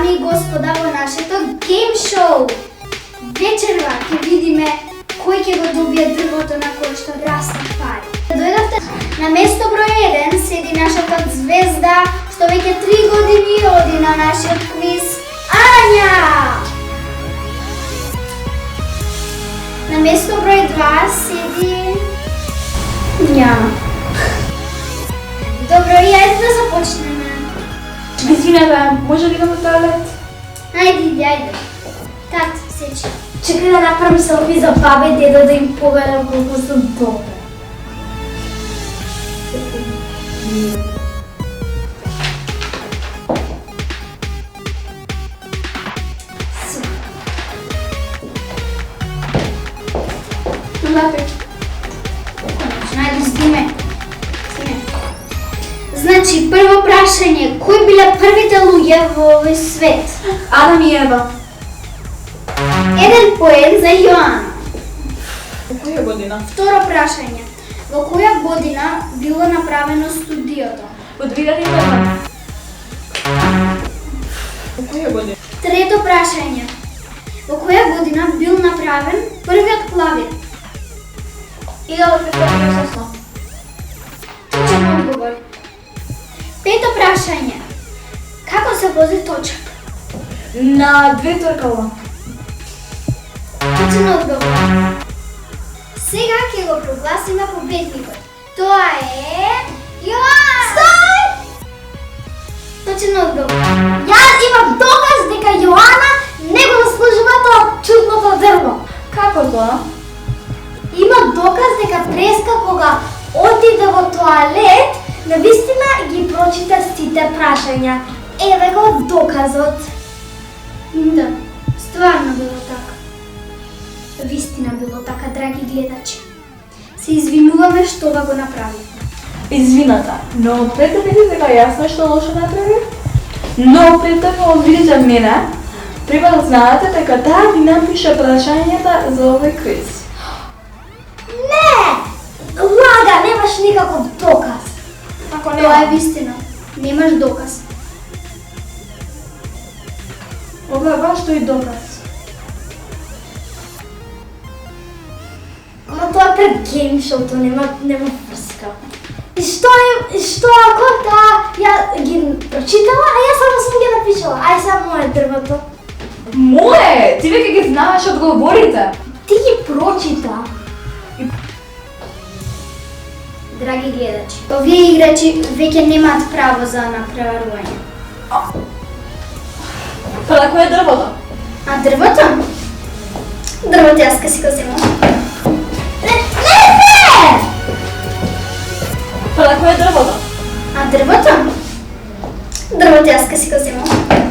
дами и господа, во нашето гейм шоу. Вечерва ќе видиме кој ќе го добие дрвото на кое што растат пари. Дојдовте на место број 1 седи нашата звезда, што веќе 3 години оди на нашиот квиз, Ања! На место број 2 седи Њана. Добро, и ајде да започнеме. Извинете, може ли да му тоалет? Ајде, иди, ајде. Тат, сечи. Чекай да направим селфи за баба и дедо да им поверам колку сум добра. Напред. Конечно, ајде, сниме. Значи, прво прашање, кои биле првите луѓе во овој свет? Адам и Ева. 1 поен за Јоана. Во која година? Второ прашање, во која година било направено студиото? Во 2001. Во која година? Трето прашање, во која година бил направен првиот клавир? 1958. Точен одговор. Пето прашање, како се вози точак? На 2 торкала. Точен одговор. Сега ќе го прогласиме победникот. Тоа е Јоан! Стој! Точен одговор. Јас имам доказ дека Јоана не го заслужува тоа чудното дрво. Како тоа? Има доказ дека треска кога отиде во тоалет, навистина ги прочита сите прашања. Еве го доказот. Да, стварно било така. Вистина било така, драги гледачи. Се извинуваме што го направивме. Извината, но пред да видите дека јас нешто лошо направив, но пред да ме одвидите мене, треба да знаете дека таа ви напише прашањата за овој квиз. Не! Лага, немаш никаков доказ. Ако Тоа е вистина. Немаш доказ. ова е баш тој доказ. Ама тоа е пред гейм шоуто, нема врска. И што ако таа ја ги прочитала, а јас само сум ги напишала. Ај сега моје дрвото. Мое! Ти веќе ги знаеш одговорите. Ти ги прочита. Драги гледачи, овие играчи веќе немаат право за напреварување. Па кој е дрвото? А дрвото? Дрвото јас си го земам. Не! Па кој е дрвото? А дрвото? Дрвото јас си го земам.